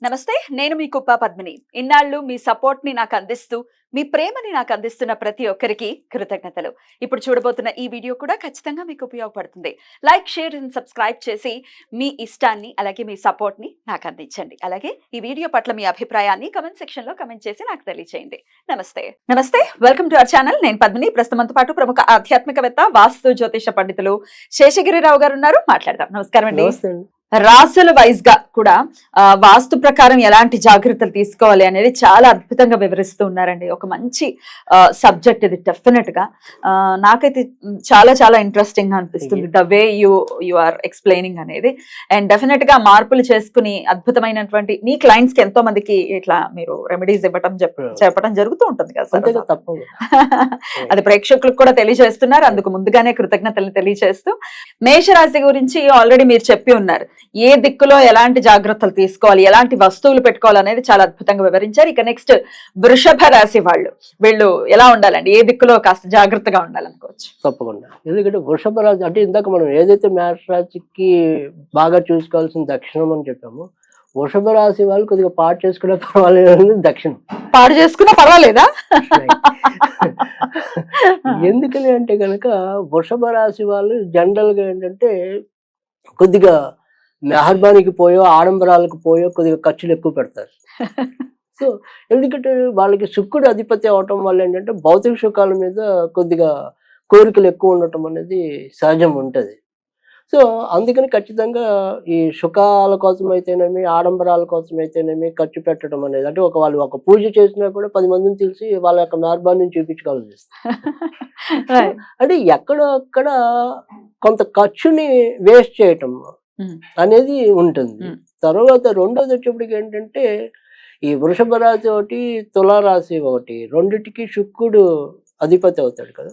నమస్తే. నేను మీ కుప్ప పద్మిని. ఇన్నాళ్ళు మీ సపోర్ట్‌ని నాకందిస్తూ, మీ ప్రేమని నాకందిస్తున్న ప్రతి ఒక్కరికి కృతజ్ఞతలు. ఇప్పుడు చూడబోతున్న ఈ వీడియో కూడా ఖచ్చితంగా మీకు ఉపయోగపడుతుంది. లైక్, షేర్ అండ్ సబ్స్క్రైబ్ చేసి మీ ఇష్టాన్ని, అలాగే మీ సపోర్ట్‌ని నాకందించండి. అలాగే ఈ వీడియో పట్ల మీ అభిప్రాయాన్ని కామెంట్ సెక్షన్‌లో కామెంట్ చేసి నాకు తెలియజేయండి. నమస్తే. నమస్తే. Welcome to our channel. నేను పద్మిని. ప్రస్తుతం మనతో పాటు ప్రముఖ ఆధ్యాత్మికవేత్త, వాస్తు జ్యోతిష పండితులు శేషగిరిరావు గారు ఉన్నారు. మాట్లాడదాం. నమస్కారం అండి. నమస్తే అండి. రాసుల వైజ్ గా కూడా వాస్తు ప్రకారం ఎలాంటి జాగ్రత్తలు తీసుకోవాలి అనేది చాలా అద్భుతంగా వివరిస్తూ ఉన్నారండి. ఒక మంచి సబ్జెక్ట్ ఇది డెఫినెట్ గా. నాకైతే చాలా చాలా ఇంట్రెస్టింగ్ గా అనిపిస్తుంది the way you are explaining అనేది. అండ్ డెఫినెట్ గా మార్పులు చేసుకుని అద్భుతమైనటువంటి మీ క్లయింట్స్ కి ఎంతో మందికి ఇట్లా మీరు రెమెడీస్ ఇవ్వటం చెప్పడం జరుగుతూ ఉంటుంది కదా సార్. అది ప్రేక్షకులకు కూడా తెలియజేస్తున్నారు. అందుకు ముందుగానే కృతజ్ఞతలు తెలియజేస్తూ, మేషరాశి గురించి ఆల్రెడీ మీరు చెప్పి ఉన్నారు. ఏ దిక్కులో ఎలాంటి జాగ్రత్తలు తీసుకోవాలి, ఎలాంటి వస్తువులు పెట్టుకోవాలి అనేది చాలా అద్భుతంగా వివరించారు. ఇక నెక్స్ట్ వృషభ రాశి వీళ్ళు ఎలా ఉండాలండి? ఏ దిక్కులో కాస్త జాగ్రత్తగా ఉండాలనుకోవచ్చు? తప్పకుండా. ఎందుకంటే వృషభ రాశి అంటే ఇందాక మనం ఏదైతే మేష రాశికి బాగా చూసుకోవాల్సిన దక్షిణం అని చెప్పామో, వృషభ రాశి వాళ్ళు కొద్దిగా పాడు చేసుకునే పర్వాలేదు దక్షిణం. పాడు చేసుకున్నా పర్వాలేదా? ఎందుకని అంటే కనుక వృషభ రాశి వాళ్ళు జనరల్ గా ఏంటంటే కొద్దిగా మెహర్బానికి పోయో ఆడంబరాలకు పోయో కొద్దిగా ఖర్చులు ఎక్కువ పెడతారు. సో ఎందుకంటే వాళ్ళకి శుక్రుడు అధిపతి అవటం వల్ల ఏంటంటే భౌతిక సుఖాల మీద కొద్దిగా కోరికలు ఎక్కువ ఉండటం అనేది సహజం ఉంటుంది. సో అందుకని ఖచ్చితంగా ఈ సుఖాల కోసం అయితేనేమి, ఆడంబరాల కోసం అయితేనేమి ఖర్చు పెట్టడం అనేది, అంటే వాళ్ళు ఒక పూజ చేసినా కూడా 10 మందిని తెలిసి వాళ్ళ యొక్క మెహర్బాన్ని చూపించుకోవాలని అంటే ఎక్కడక్కడ కొంత ఖర్చుని వేస్ట్ చేయటం అనేది ఉంటుంది. తర్వాత రెండోది వచ్చేప్పటికి ఏంటంటే ఈ వృషభ రాశి ఒకటి, తులారాశి ఒకటి, రెండిటికి శుక్రుడు అధిపతి అవుతాడు కదా.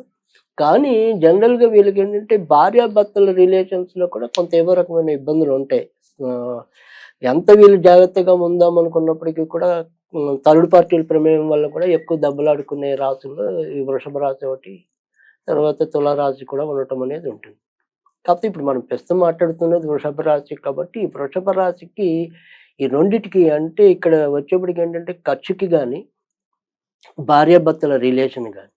కానీ జనరల్ గా వీళ్ళకి ఏంటంటే భార్యాభర్తల రిలేషన్స్ లో కూడా కొంత ఏవో రకమైన ఇబ్బందులు ఉంటాయి. ఎంత వీళ్ళు జాగ్రత్తగా ఉందాం అనుకున్నప్పటికీ కూడా థర్డ్ పార్టీల ప్రమేయం వల్ల కూడా ఎక్కువ దెబ్బలాడుకునే రాశుల్లో ఈ వృషభ రాశి ఒకటి, తర్వాత తులారాశి కూడా ఉండటం అనేది ఉంటుంది. కాకపోతే ఇప్పుడు మనం ప్రస్తుతం మాట్లాడుతున్నది వృషభ రాశి కాబట్టి, ఈ వృషభ రాశికి ఈ రెండిటికి అంటే ఇక్కడ వచ్చేప్పటికి ఏంటంటే ఖర్చుకి కానీ, భార్యాభర్తల రిలేషన్ కానీ,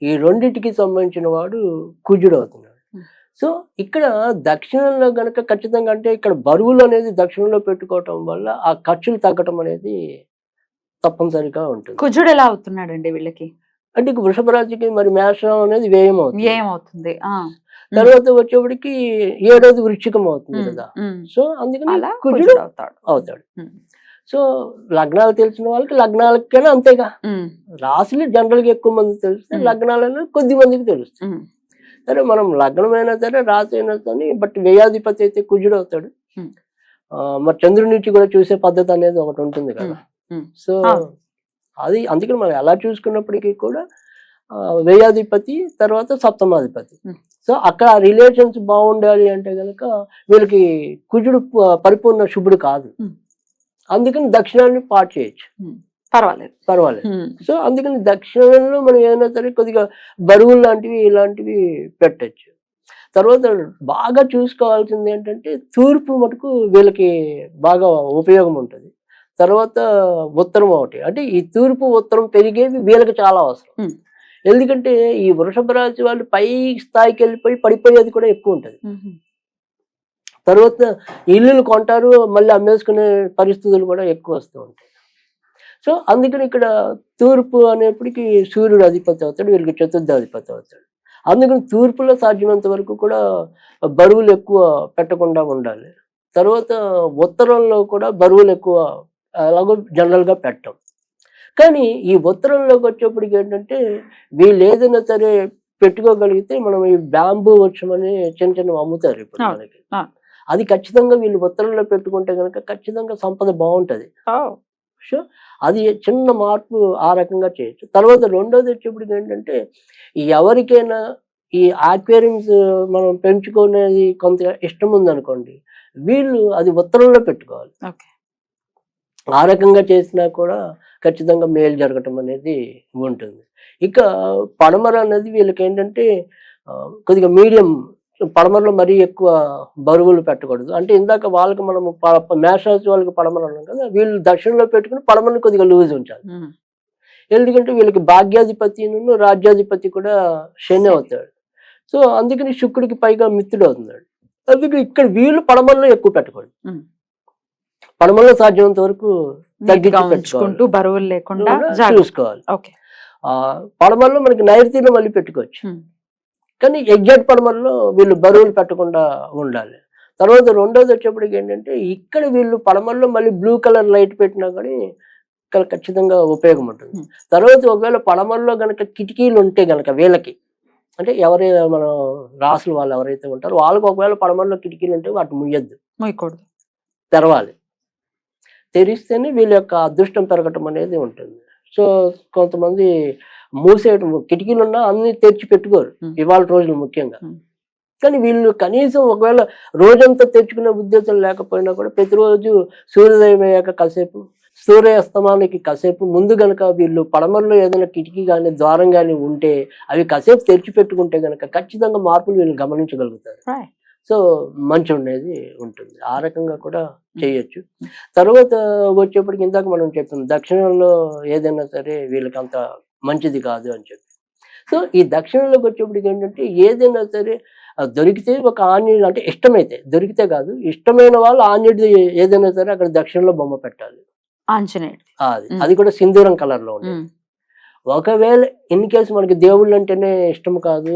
ఈ రెండిటికి సంబంధించిన వాడు కుజుడు అవుతున్నాడు. సో ఇక్కడ దక్షిణంలో గనక ఖచ్చితంగా అంటే ఇక్కడ బరువులు అనేది దక్షిణంలో పెట్టుకోవటం వల్ల ఆ ఖర్చులు తగ్గటం అనేది తప్పనిసరిగా ఉంటుంది. కుజుడు ఎలా అవుతున్నాడండి వీళ్ళకి? అంటే వృషభ రాశికి మరి మేషం అనేది వ్యయం అవుతుంది. తర్వాత వచ్చేప్పటికి 7వది వృశ్చికం అవుతుంది కదా. సో అందుకని కుజుడు అవుతాడు. సో లగ్నాలు తెలిసిన వాళ్ళకి లగ్నాలకైనా అంతేగా. రాశులు జనరల్ గా ఎక్కువ మంది తెలిస్తే లగ్నాలైనా కొద్ది మందికి తెలుస్తుంది. సరే మనం లగ్నమైనా సరే రాశి అయినా సరే, బట్ వ్యయాధిపతి అయితే కుజుడు అవుతాడు. మరి చంద్రుడి నుంచి కూడా చూసే పద్ధతి అనేది ఒకటి ఉంటుంది కదా. సో అది అందుకని మనం ఎలా చూసుకున్నప్పటికీ కూడా వ్యయాధిపతి తర్వాత సప్తమాధిపతి. సో అక్కడ రిలేషన్స్ బాగుండాలి అంటే కనుక వీళ్ళకి కుజుడు పరిపూర్ణ శుభుడు కాదు. అందుకని దక్షిణాన్ని పాటు చేయొచ్చు, పర్వాలేదు. సో అందుకని దక్షిణంలో మనం ఏదైనా సరే కొద్దిగా బరువులు లాంటివి ఇలాంటివి పెట్టచ్చు. తర్వాత బాగా చూసుకోవాల్సింది ఏంటంటే తూర్పు మటుకు వీళ్ళకి బాగా ఉపయోగం ఉంటుంది. తర్వాత ఉత్తరం ఒకటి, అంటే ఈ తూర్పు ఉత్తరం పెరిగేవి వీళ్ళకి చాలా అవసరం. ఎందుకంటే ఈ వృషభ రాశి వాళ్ళు పై స్థాయికి వెళ్ళిపోయి పడిపోయేది కూడా ఎక్కువ ఉంటుంది. తర్వాత ఇల్లులు కొంటారు, మళ్ళీ అమ్మేసుకునే పరిస్థితులు కూడా ఎక్కువ వస్తూ ఉంటాయి. సో అందుకని ఇక్కడ తూర్పు అనేప్పటికీ సూర్యుడు అధిపతి అవుతాడు, వీళ్ళకి చతుర్థాధిపతి అవుతాడు. అందుకని తూర్పులో సాధ్యమైనంత వరకు కూడా బరువులు ఎక్కువ పెట్టకుండా ఉండాలి. తర్వాత ఉత్తరంలో కూడా బరువులు ఎక్కువ అలాగో జనరల్గా పెట్టం. కానీ ఈ ఉత్తరంలోకి వచ్చేప్పటికి ఏంటంటే వీళ్ళు ఏదైనా సరే పెట్టుకోగలిగితే, మనం ఈ బ్యాంబూ వృక్షం అని చిన్న అమ్ముతారు ఇప్పుడు మనకి. అది ఖచ్చితంగా వీళ్ళు ఉత్తరంలో పెట్టుకుంటే కనుక ఖచ్చితంగా సంపద బాగుంటది. సో అది చిన్న మార్పు ఆ రకంగా చేయొచ్చు. తర్వాత రెండోది వచ్చేప్పటికి ఏంటంటే ఎవరికైనా ఈ ఆక్వేరియంస్ మనం పెంచుకునేది కొంత ఇష్టం ఉందనుకోండి, వీళ్ళు అది ఉత్తరంలో పెట్టుకోవాలి. ఆ రకంగా చేసినా కూడా ఖచ్చితంగా మేలు జరగటం అనేది ఉంటుంది. ఇక పడమర అనేది వీళ్ళకి ఏంటంటే కొద్దిగా మీడియం పడమరలో మరీ ఎక్కువ బరువులు పెట్టకూడదు. అంటే ఇందాక వాళ్ళకి మనము మేషరాశి వాళ్ళకి పడమర అన్నాం కదా, వీళ్ళు దక్షిణంలో పెట్టుకుని పడమరని కొద్దిగా లూజ్ ఉంచాలి. ఎందుకంటే వీళ్ళకి భాగ్యాధిపతి రాజ్యాధిపతి కూడా శని అవుతాడు. సో అందుకని శుక్రుడికి పైగా మిత్రుడు అవుతున్నాడు. అందుకని ఇక్కడ వీళ్ళు పడమరలో ఎక్కువ పెట్టకూడదు. పడమరలో సాధ్యమైనంత వరకు తగ్గించుకుంటూ బరువులు లేకుండా చూసుకోవాలి. పడమరలో మనకి నైరుతిలో మళ్ళీ పెట్టుకోవచ్చు, కానీ ఎగ్జాక్ట్ పడమరలో వీళ్ళు బరువులు పెట్టకుండా ఉండాలి. తర్వాత రెండోది వచ్చేప్పటికి ఏంటంటే ఇక్కడ వీళ్ళు పడమరలో మళ్ళీ బ్లూ కలర్ లైట్ పెట్టినా కానీ ఇక్కడ ఖచ్చితంగా ఉపయోగం ఉంటుంది. తర్వాత ఒకవేళ పడమరలో గనక కిటికీలు ఉంటే గనక వీళ్ళకి, అంటే ఎవరైతే మన రాసులు వాళ్ళు ఎవరైతే ఉంటారో వాళ్ళకి ఒకవేళ పడమరలో కిటికీలు ఉంటే వాటి ముయ్యొద్దు, తెరవాలి. తెరిస్తేనే వీళ్ళ యొక్క అదృష్టం పెరగటం అనేది ఉంటుంది. సో కొంతమంది మూసేయటం, కిటికీలు ఉన్నా అన్ని తెరిచి పెట్టుకోరు ఇవాళ రోజులు ముఖ్యంగా. కానీ వీళ్ళు కనీసం ఒకవేళ రోజంతా తెచ్చుకునే ఉద్దేశం లేకపోయినా కూడా ప్రతిరోజు సూర్యోదయం అయ్యాక కాసేపు, సూర్యాస్తమానికి కాసేపు ముందు గనక వీళ్ళు పడమరలో ఏదైనా కిటికీ కానీ ద్వారం కానీ ఉంటే అవి కాసేపు తెరిచి పెట్టుకుంటే గనక ఖచ్చితంగా మార్పులు వీళ్ళు గమనించగలుగుతారు. సో మంచి ఉండేది ఉంటుంది. ఆ రకంగా కూడా చేయొచ్చు. తర్వాత వచ్చేప్పటికి ఇందాక మనం చెప్పాం దక్షిణంలో ఏదైనా సరే వీళ్ళకి అంత మంచిది కాదు అని చెప్పి. సో ఈ దక్షిణంలోకి వచ్చేప్పటికి ఏంటంటే ఏదైనా సరే దొరికితే ఒక ఆంజనేయుడు, అంటే ఇష్టమైతే, దొరికితే కాదు ఇష్టమైన వాళ్ళు ఆంజనేయుడు ఏదైనా సరే అక్కడ దక్షిణంలో బొమ్మ పెట్టాలి. ఆంజనేయుడు అది కూడా సింధూరం కలర్ లో ఉంటుంది. ఒకవేళ ఇన్ కేసు మనకి దేవుళ్ళు అంటేనే ఇష్టం కాదు,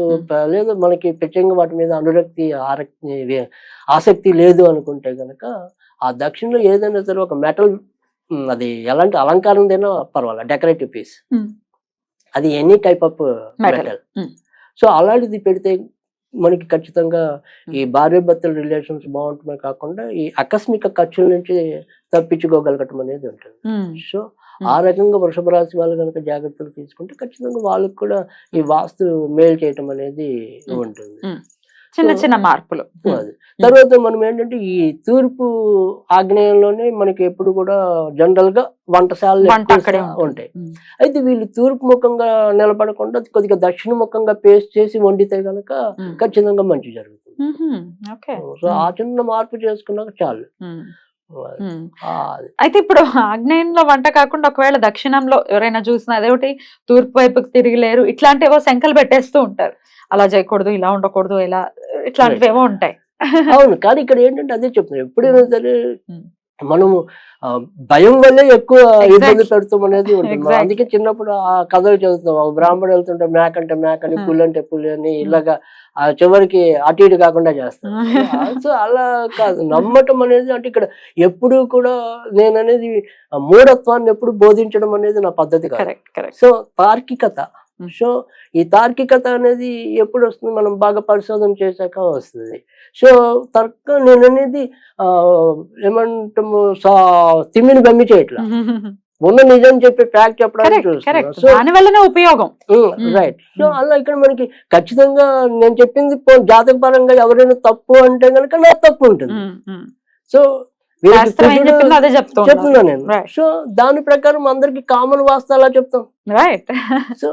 లేదు మనకి ప్రత్యేకంగా వాటి మీద అనురక్తి ఆసక్తి లేదు అనుకుంటే గనక ఆ దక్షిణలో ఏదైనా సరే ఒక మెటల్, అది ఎలాంటి అలంకారం అయినా పర్వాలేదు, డెకరేటివ్ పీస్, అది any type of metal. So అలాంటిది పెడితే మనకి ఖచ్చితంగా ఈ భార్యాభర్తల రిలేషన్స్ బాగుంటమే కాకుండా ఈ ఆకస్మిక ఖర్చుల నుంచి తప్పించుకోగలగటం అనేది ఉంటుంది. సో ఆ రకంగా వృషభ రాశి వాళ్ళు కనుక జాగ్రత్తలు తీసుకుంటే ఖచ్చితంగా వాళ్ళకి కూడా ఈ వాస్తు మేలు చేయటం అనేది ఉంటుంది. చిన్న చిన్న మార్పులు. అది తర్వాత మనం ఏంటంటే ఈ తూర్పు ఆగ్నేయంలోనే మనకి ఎప్పుడు కూడా జనరల్ గా వంటశాలలు ఉంటాయి. అయితే వీళ్ళు తూర్పు ముఖంగా నిలబడకుండా కొద్దిగా దక్షిణ ముఖంగా పేస్ట్ చేసి వండితే గనక ఖచ్చితంగా మంచి జరుగుతుంది. సో ఆ చిన్న మార్పు చేసుకున్నాక చాలు. అయితే ఇప్పుడు ఆగ్నేయంలో వంట కాకుండా ఒకవేళ దక్షిణంలో ఎవరైనా చూసినా అదేమిటి తూర్పు వైపుకి తిరిగిలేరు ఇట్లాంటివో శంకలు పెట్టేస్తూ ఉంటారు, అలా చేయకూడదు, ఇలా ఉండకూడదు, ఇలా ఇట్లాంటివి ఏవో ఉంటాయి. అవును, కానీ ఇక్కడ ఏంటంటే అదే చెప్తున్నారు, ఎప్పుడైనా సరే మనము భయం వల్లే ఎక్కువ ఇబ్బంది పెడతాం అనేది ఉంటుంది. అందుకే చిన్నప్పుడు ఆ కథలు చదువుతాం, బ్రాహ్మణుడు వెళ్తుంటే మేక అంటే మేకని, పులి అంటే పులి అని, ఇలాగా ఆ చివరికి అటు ఇటు కాకుండా చేస్తాం. సో అలా కాదు, నమ్మటం అనేది అంటే ఇక్కడ ఎప్పుడు కూడా నేను అనేది మూఢత్వాన్ని ఎప్పుడు బోధించడం అనేది నా పద్ధతి కాదు. సో తార్కికత, సో ఈ తార్కికత అనేది ఎప్పుడు వస్తుంది, మనం బాగా పరిశోధన చేశాక వస్తుంది. సో నేను అనేది ఏమంటాము తిమ్మిని బమ్మి చేయట్లా, ఉన్న నిజం చెప్పి ఫ్యాక్ట్ చెప్పడానికి చూస్తున్నాను. ఉపయోగం రైట్. సో అలా ఇక్కడ మనకి ఖచ్చితంగా నేను చెప్పింది జాతక పరంగా ఎవరైనా తప్పు అంటే కనుక నా తప్పు ఉంటుంది. సో చెప్తున్నా నేను. సో దాని ప్రకారం అందరికి కామన్ వాస్తు అలా చెప్తాం. సో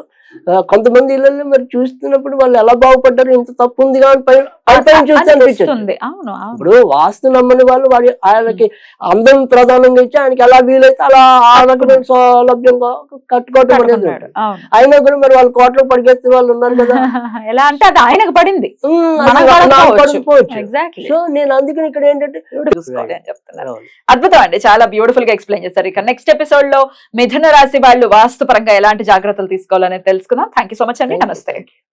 కొంతమంది ఇళ్ళల్లో మరి చూస్తున్నప్పుడు వాళ్ళు ఎలా బాగుపడ్డారు, ఇంత తప్పు ఉంది అనిపిస్తుంది. ఇప్పుడు వాస్తు నమ్మని వాళ్ళు ఆయనకి అందం ప్రధానంగా ఇచ్చి ఆయనకి ఎలా వీలైతే అలా ఆ రకమైన సౌలభ్యంగా కట్టుకోవటం అనేది. అయినా కూడా మరి వాళ్ళు కోట్లో పడిగెత్తే వాళ్ళు ఉన్నారు కదా, ఎలా అంటే అది ఆయనకు పడింది పడిపోవచ్చు. సో నేను అందుకని ఇక్కడ ఏంటంటే అద్భుతం అండి, చాలా బ్యూటిఫుల్ గా ఎక్స్ప్లెయిన్ చేశారు. ఇక నెక్స్ట్ ఎపిసోడ్ లో మిథున రాశి వాళ్ళు వాస్తు పరంగా ఎలాంటి జాగ్రత్తలు తీసుకోవాలనేది తెలుసుకుందాం. థ్యాంక్ యూ సో మచ్ అండి, నమస్తే.